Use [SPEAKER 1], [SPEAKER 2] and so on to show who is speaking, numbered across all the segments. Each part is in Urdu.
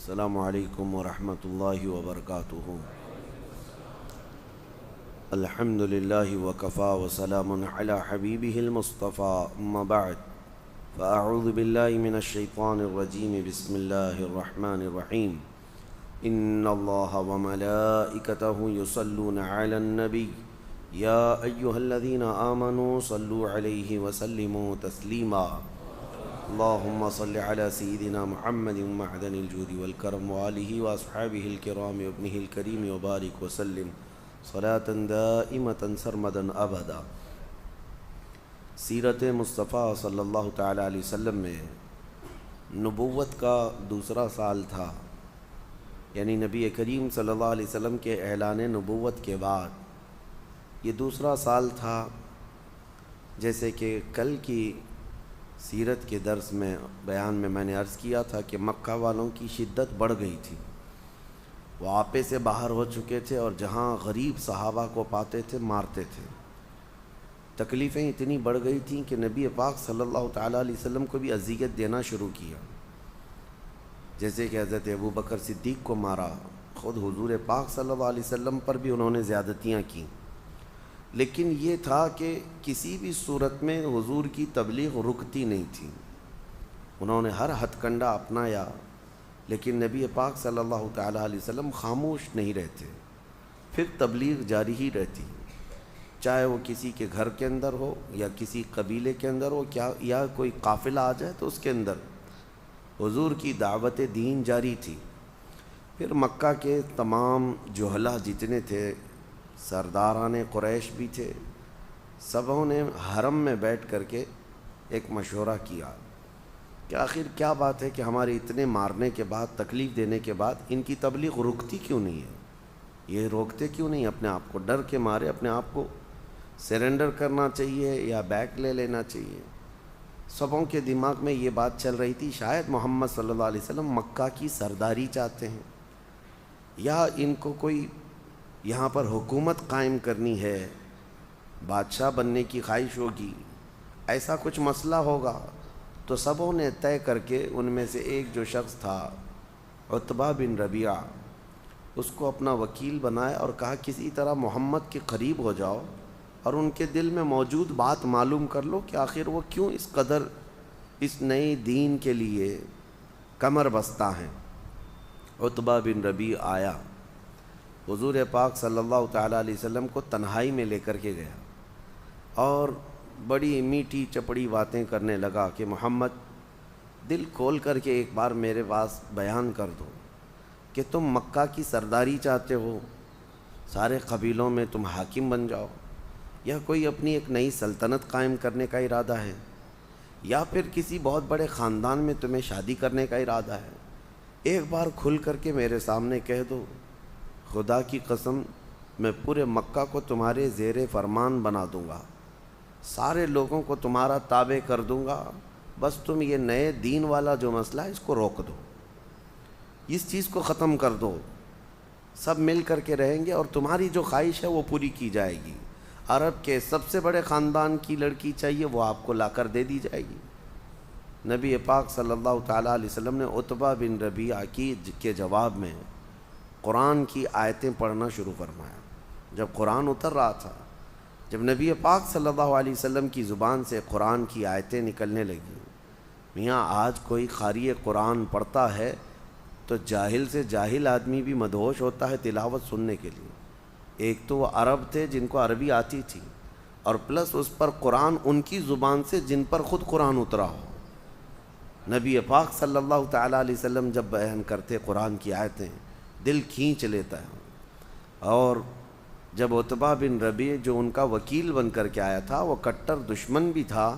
[SPEAKER 1] السلام علیکم ورحمۃ اللہ وبرکاتہ۔ الحمد للہ وکفا وسلام علی حبیبہ المصطفیٰ، اما بعد فاعوذ باللہ من الشیطان الرجیم، بسم اللہ الرحمن الرحیم۔ ان اللہ وملائکتہ یصلون علی النبی یا ایہا الذین آمنوا صلوا علیہ وسلموا تسلیما۔ اللہم صل علی سیدنا محمد معدن الجود والکرم وآلہ واصحابہ الکرام وابنہ الکریم وبارک وسلم صلاة دائمة سرمدا ابدا۔ سیرت مصطفیٰ صلی اللہ تعالیٰ علیہ وسلم میں نبوت کا دوسرا سال تھا، یعنی نبی کریم صلی اللہ علیہ وسلم کے اعلان نبوت کے بعد یہ دوسرا سال تھا۔ جیسے کہ کل کی سیرت کے درس میں بیان میں نے عرض کیا تھا کہ مکہ والوں کی شدت بڑھ گئی تھی، وہ آپے سے باہر ہو چکے تھے اور جہاں غریب صحابہ کو پاتے تھے مارتے تھے۔ تکلیفیں اتنی بڑھ گئی تھیں کہ نبی پاک صلی اللہ تعالیٰ علیہ وسلم کو بھی اذیت دینا شروع کیا، جیسے کہ حضرت ابوبکر صدیق کو مارا، خود حضور پاک صلی اللہ علیہ وسلم پر بھی انہوں نے زیادتیاں کیں۔ لیکن یہ تھا کہ کسی بھی صورت میں حضور کی تبلیغ رکتی نہیں تھی، انہوں نے ہر ہتھ کنڈا اپنایا، لیکن نبی پاک صلی اللہ تعالیٰ علیہ وسلم خاموش نہیں رہتے، پھر تبلیغ جاری ہی رہتی، چاہے وہ کسی کے گھر کے اندر ہو یا کسی قبیلے کے اندر ہو، یا کوئی قافلہ آ جائے تو اس کے اندر حضور کی دعوت دین جاری تھی۔ پھر مکہ کے تمام جہلا جتنے تھے، سرداران قریش بھی تھے، سبوں نے حرم میں بیٹھ کر کے ایک مشورہ کیا کہ آخر کیا بات ہے کہ ہمارے اتنے مارنے کے بعد، تکلیف دینے کے بعد ان کی تبلیغ رکتی کیوں نہیں ہے، یہ روکتے کیوں نہیں اپنے آپ کو، ڈر کے مارے اپنے آپ کو سرنڈر کرنا چاہیے یا بیک لے لینا چاہیے۔ سبوں کے دماغ میں یہ بات چل رہی تھی، شاید محمد صلی اللہ علیہ وسلم مکہ کی سرداری چاہتے ہیں، یا ان کو کوئی یہاں پر حکومت قائم کرنی ہے، بادشاہ بننے کی خواہش ہوگی، ایسا کچھ مسئلہ ہوگا۔ تو سبوں نے طے کر کے ان میں سے ایک جو شخص تھا عتبہ بن ربیعہ، اس کو اپنا وکیل بنایا اور کہا کسی طرح محمد کے قریب ہو جاؤ اور ان کے دل میں موجود بات معلوم کر لو کہ آخر وہ کیوں اس قدر اس نئے دین کے لیے کمر بستہ ہیں۔ عتبہ بن ربیعہ آیا، حضور پاک صلی اللہ تعالیٰ علیہ وسلم کو تنہائی میں لے کر کے گیا اور بڑی میٹھی چپڑی باتیں کرنے لگا کہ محمد، دل کھول کر کے ایک بار میرے پاس بیان کر دو کہ تم مکہ کی سرداری چاہتے ہو، سارے قبیلوں میں تم حاکم بن جاؤ، یا کوئی اپنی ایک نئی سلطنت قائم کرنے کا ارادہ ہے، یا پھر کسی بہت بڑے خاندان میں تمہیں شادی کرنے کا ارادہ ہے؟ ایک بار کھل کر کے میرے سامنے کہہ دو، خدا کی قسم میں پورے مکہ کو تمہارے زیر فرمان بنا دوں گا، سارے لوگوں کو تمہارا تابع کر دوں گا، بس تم یہ نئے دین والا جو مسئلہ ہے اس کو روک دو، اس چیز کو ختم کر دو، سب مل کر کے رہیں گے اور تمہاری جو خواہش ہے وہ پوری کی جائے گی۔ عرب کے سب سے بڑے خاندان کی لڑکی چاہیے، وہ آپ کو لا کر دے دی جائے گی۔ نبی پاک صلی اللہ تعالیٰ علیہ وسلم نے عتبہ بن ربیعہ کے جواب میں قرآن کی آیتیں پڑھنا شروع فرمایا۔ جب قرآن اتر رہا تھا، جب نبی پاک صلی اللہ علیہ وسلم کی زبان سے قرآن کی آیتیں نکلنے لگیں، میاں آج کوئی قاری قرآن پڑھتا ہے تو جاہل سے جاہل آدمی بھی مدہوش ہوتا ہے تلاوت سننے کے لیے۔ ایک تو وہ عرب تھے جن کو عربی آتی تھی، اور پلس اس پر قرآن ان کی زبان سے جن پر خود قرآن اترا ہو۔ نبی پاک صلی اللہ تعالیٰ علیہ وسلم جب بیان کرتے قرآن کی آیتیں، دل کھینچ لیتا ہے۔ اور جب عتبہ بن ربیعہ جو ان کا وکیل بن کر کے آیا تھا، وہ کٹر دشمن بھی تھا،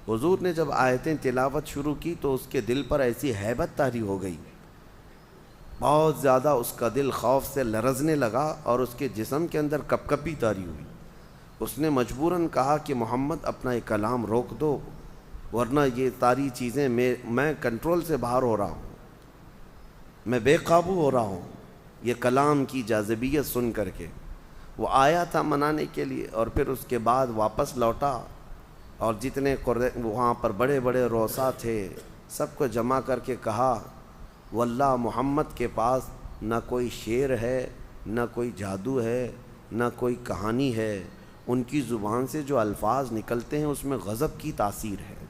[SPEAKER 1] حضور نے جب آیتیں تلاوت شروع کی تو اس کے دل پر ایسی ہیبت طاری ہو گئی، بہت زیادہ اس کا دل خوف سے لرزنے لگا اور اس کے جسم کے اندر کپ کپی طاری ہوئی۔ اس نے مجبوراً کہا کہ محمد اپنا یہ کلام روک دو، ورنہ یہ ساری چیزیں میں کنٹرول سے باہر ہو رہا ہوں، میں بے قابو ہو رہا ہوں یہ کلام کی جاذبیت سن کر کے۔ وہ آیا تھا منانے کے لیے اور پھر اس کے بعد واپس لوٹا، اور جتنے وہاں پر بڑے بڑے روسا تھے سب کو جمع کر کے کہا واللہ محمد کے پاس نہ کوئی شعر ہے، نہ کوئی جادو ہے، نہ کوئی کہانی ہے، ان کی زبان سے جو الفاظ نکلتے ہیں اس میں غضب کی تاثیر ہے۔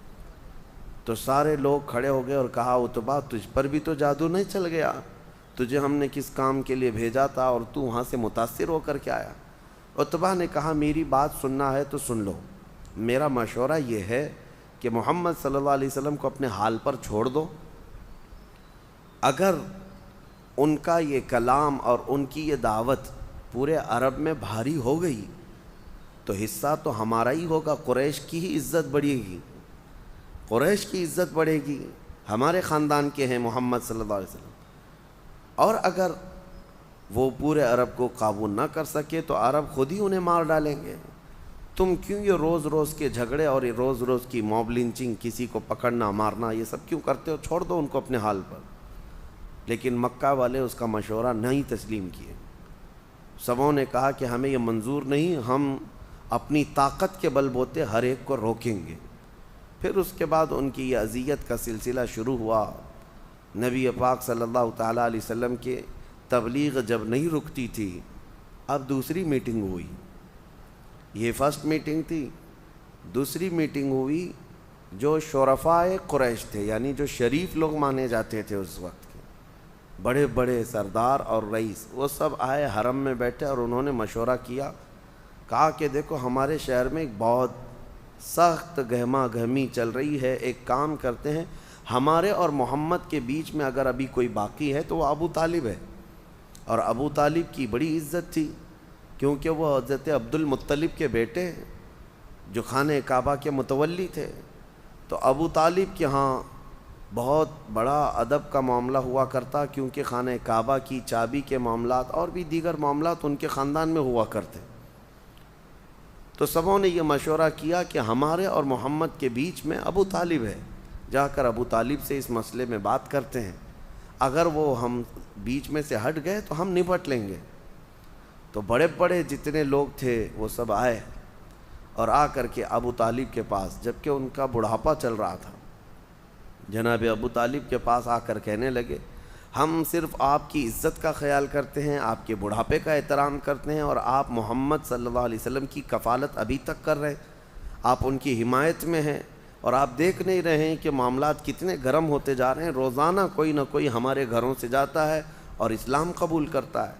[SPEAKER 1] تو سارے لوگ کھڑے ہو گئے اور کہا عتبہ تجھ پر بھی تو جادو نہیں چل گیا؟ تجھے ہم نے کس کام کے لیے بھیجا تھا اور تو وہاں سے متاثر ہو کر کے آیا؟ عتبہ نے کہا میری بات سننا ہے تو سن لو، میرا مشورہ یہ ہے کہ محمد صلی اللہ علیہ وسلم کو اپنے حال پر چھوڑ دو۔ اگر ان کا یہ کلام اور ان کی یہ دعوت پورے عرب میں بھاری ہو گئی تو حصہ تو ہمارا ہی ہوگا، قریش کی ہی عزت بڑھے گی، قریش کی عزت بڑھے گی، ہمارے خاندان کے ہیں محمد صلی اللہ علیہ وسلم۔ اور اگر وہ پورے عرب کو قابو نہ کر سکے تو عرب خود ہی انہیں مار ڈالیں گے۔ تم کیوں یہ روز روز کے جھگڑے اور یہ روز روز کی موب لنچنگ، کسی کو پکڑنا مارنا، یہ سب کیوں کرتے ہو؟ چھوڑ دو ان کو اپنے حال پر۔ لیکن مکہ والے اس کا مشورہ نہیں تسلیم کیے۔ سبوں نے کہا کہ ہمیں یہ منظور نہیں، ہم اپنی طاقت کے بل بوتے ہر ایک کو روکیں گے۔ پھر اس کے بعد ان کی یہ اذیت کا سلسلہ شروع ہوا۔ نبی پاک صلی اللہ تعالیٰ علیہ وسلم کے تبلیغ جب نہیں رکتی تھی، اب دوسری میٹنگ ہوئی۔ یہ فرسٹ میٹنگ تھی، دوسری میٹنگ ہوئی جو شرفائے قریش تھے، یعنی جو شریف لوگ مانے جاتے تھے اس وقت کے بڑے بڑے سردار اور رئیس، وہ سب آئے حرم میں بیٹھے اور انہوں نے مشورہ کیا، کہا کہ دیکھو ہمارے شہر میں ایک بہت سخت گہما گہمی چل رہی ہے، ایک کام کرتے ہیں، ہمارے اور محمد کے بیچ میں اگر ابھی کوئی باقی ہے تو وہ ابو طالب ہے، اور ابو طالب کی بڑی عزت تھی کیونکہ وہ حضرت عبد المطلب کے بیٹے ہیں جو خانہ کعبہ کے متولی تھے۔ تو ابو طالب کے ہاں بہت بڑا ادب کا معاملہ ہوا کرتا کیونکہ خانہ کعبہ کی چابی کے معاملات اور بھی دیگر معاملات ان کے خاندان میں ہوا کرتے۔ تو سبوں نے یہ مشورہ کیا کہ ہمارے اور محمد کے بیچ میں ابو طالب ہے، جا کر ابو طالب سے اس مسئلے میں بات کرتے ہیں، اگر وہ ہم بیچ میں سے ہٹ گئے تو ہم نپٹ لیں گے۔ تو بڑے بڑے جتنے لوگ تھے وہ سب آئے اور آ کر کے ابو طالب کے پاس، جبکہ ان کا بڑھاپا چل رہا تھا، جناب ابو طالب کے پاس آ کر کہنے لگے ہم صرف آپ کی عزت کا خیال کرتے ہیں، آپ کے بڑھاپے کا احترام کرتے ہیں، اور آپ محمد صلی اللہ علیہ وسلم کی کفالت ابھی تک کر رہے ہیں، آپ ان کی حمایت میں ہیں، اور آپ دیکھ نہیں رہے ہیں کہ معاملات کتنے گرم ہوتے جا رہے ہیں، روزانہ کوئی نہ کوئی ہمارے گھروں سے جاتا ہے اور اسلام قبول کرتا ہے،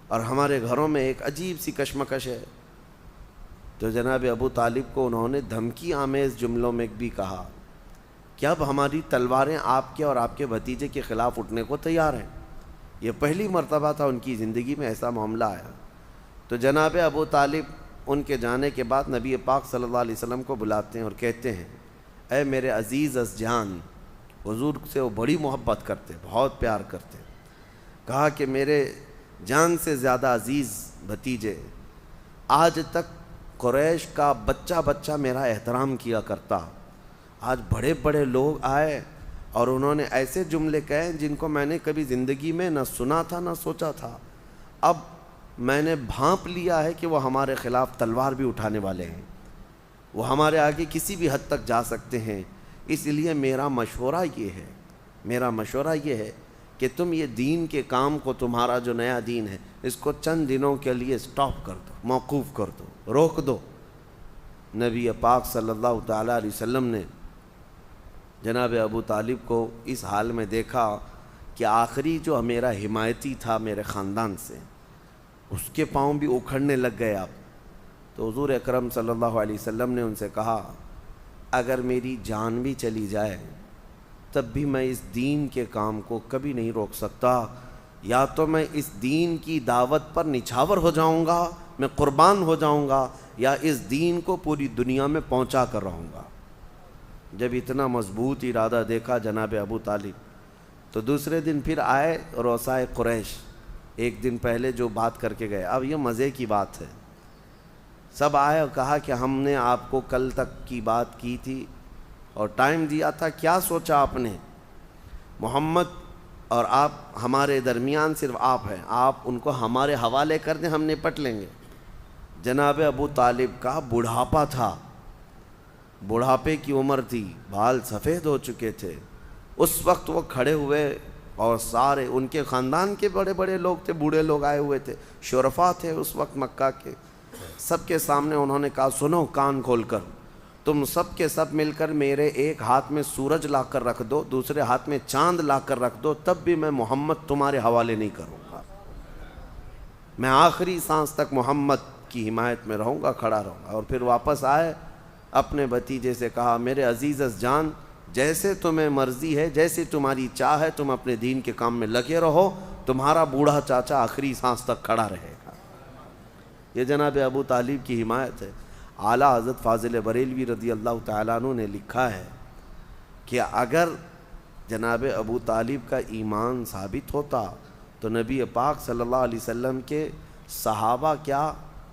[SPEAKER 1] اور ہمارے گھروں میں ایک عجیب سی کشمکش ہے۔ تو جناب ابو طالب کو انہوں نے دھمکی آمیز جملوں میں بھی کہا کہ اب ہماری تلواریں آپ کے اور آپ کے بھتیجے کے خلاف اٹھنے کو تیار ہیں۔ یہ پہلی مرتبہ تھا ان کی زندگی میں ایسا معاملہ آیا۔ تو جناب ابو طالب ان کے جانے کے بعد نبی پاک صلی اللہ علیہ وسلم کو بلاتے ہیں اور کہتے ہیں اے میرے عزیز از جان، حضور سے وہ بڑی محبت کرتے، بہت پیار کرتے، کہا کہ میرے جان سے زیادہ عزیز بھتیجے، آج تک قریش کا بچہ بچہ میرا احترام کیا کرتا، آج بڑے بڑے لوگ آئے اور انہوں نے ایسے جملے کہے جن کو میں نے کبھی زندگی میں نہ سنا تھا نہ سوچا تھا، اب میں نے بھانپ لیا ہے کہ وہ ہمارے خلاف تلوار بھی اٹھانے والے ہیں، وہ ہمارے آگے کسی بھی حد تک جا سکتے ہیں، اس لیے میرا مشورہ یہ ہے کہ تم یہ دین کے کام کو، تمہارا جو نیا دین ہے، اس کو چند دنوں کے لیے سٹاپ کر دو، موقوف کر دو، روک دو۔ نبی پاک صلی اللہ تعالیٰ علیہ وسلم نے جناب ابو طالب کو اس حال میں دیکھا کہ آخری جو میرا حمایتی تھا میرے خاندان سے، اس کے پاؤں بھی اکھڑنے لگ گئے اب۔ تو حضور اکرم صلی اللہ علیہ وسلم نے ان سے کہا اگر میری جان بھی چلی جائے تب بھی میں اس دین کے کام کو کبھی نہیں روک سکتا، یا تو میں اس دین کی دعوت پر نچھاور ہو جاؤں گا، میں قربان ہو جاؤں گا، یا اس دین کو پوری دنیا میں پہنچا کر رہوں گا۔ جب اتنا مضبوط ارادہ دیکھا جناب ابو طالب تو دوسرے دن پھر آئے رؤسائے قریش، ایک دن پہلے جو بات کر کے گئے۔ اب یہ مزے کی بات ہے، سب آئے اور کہا کہ ہم نے آپ کو کل تک کی بات کی تھی اور ٹائم دیا تھا، کیا سوچا آپ نے؟ محمد اور آپ ہمارے درمیان صرف آپ ہیں، آپ ان کو ہمارے حوالے کر دیں، ہم نپٹ لیں گے۔ جناب ابو طالب کا بڑھاپا تھا، بڑھاپے کی عمر تھی، بال سفید ہو چکے تھے، اس وقت وہ کھڑے ہوئے اور سارے ان کے خاندان کے بڑے بڑے لوگ تھے، بوڑھے لوگ آئے ہوئے تھے، شرفا تھے اس وقت مکہ کے، سب کے سامنے انہوں نے کہا سنو کان کھول کر، تم سب کے سب مل کر میرے ایک ہاتھ میں سورج لا کر رکھ دو، دوسرے ہاتھ میں چاند لا کر رکھ دو، تب بھی میں محمد تمہارے حوالے نہیں کروں گا، میں آخری سانس تک محمد کی حمایت میں رہوں گا، کھڑا رہوں گا۔ اور پھر واپس آئے، اپنے بھتیجے سے کہا میرے عزیز جان، جیسے تمہیں مرضی ہے، جیسے تمہاری چاہ ہے، تم اپنے دین کے کام میں لگے رہو، تمہارا بوڑھا چاچا آخری سانس تک کھڑا رہے گا۔ یہ جناب ابو طالب کی حمایت ہے۔ اعلیٰ حضرت فاضل بریلوی رضی اللہ تعالیٰ عنہ نے لکھا ہے کہ اگر جناب ابو طالب کا ایمان ثابت ہوتا تو نبی پاک صلی اللہ علیہ وسلم کے صحابہ کیا،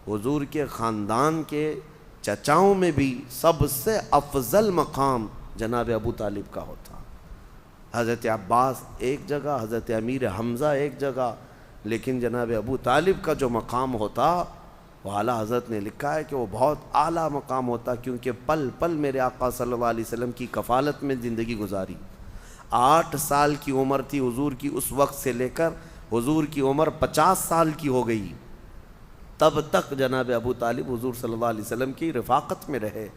[SPEAKER 1] حضور کے خاندان کے چچاؤں میں بھی سب سے افضل مقام جناب ابو طالب کا ہوتا۔ حضرت عباس ایک جگہ، حضرت امیر حمزہ ایک جگہ، لیکن جناب ابو طالب کا جو مقام ہوتا وہ اعلیٰ حضرت نے لکھا ہے کہ وہ بہت اعلیٰ مقام ہوتا، کیونکہ پل پل میرے آقا صلی اللہ علیہ وسلم کی کفالت میں زندگی گزاری۔ 8 سال کی عمر تھی حضور کی اس وقت سے لے کر حضور کی عمر 50 سال کی ہو گئی، تب تک جناب ابو طالب حضور صلی اللہ علیہ وسلم کی رفاقت میں رہے۔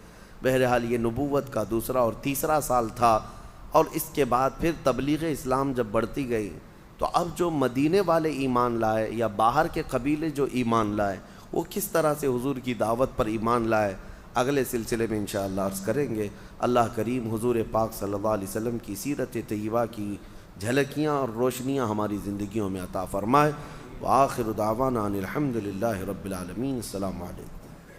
[SPEAKER 1] بہرحال یہ نبوت کا دوسرا اور تیسرا سال تھا، اور اس کے بعد پھر تبلیغ اسلام جب بڑھتی گئی تو اب جو مدینے والے ایمان لائے یا باہر کے قبیلے جو ایمان لائے وہ کس طرح سے حضور کی دعوت پر ایمان لائے، اگلے سلسلے میں انشاءاللہ عرض کریں گے۔ اللہ کریم حضور پاک صلی اللہ علیہ وسلم کی سیرت طیبہ کی جھلکیاں اور روشنیاں ہماری زندگیوں میں عطا فرمائے۔ وآخر دعوانا ان الحمد للہ رب العالمین۔ السلام علیکم۔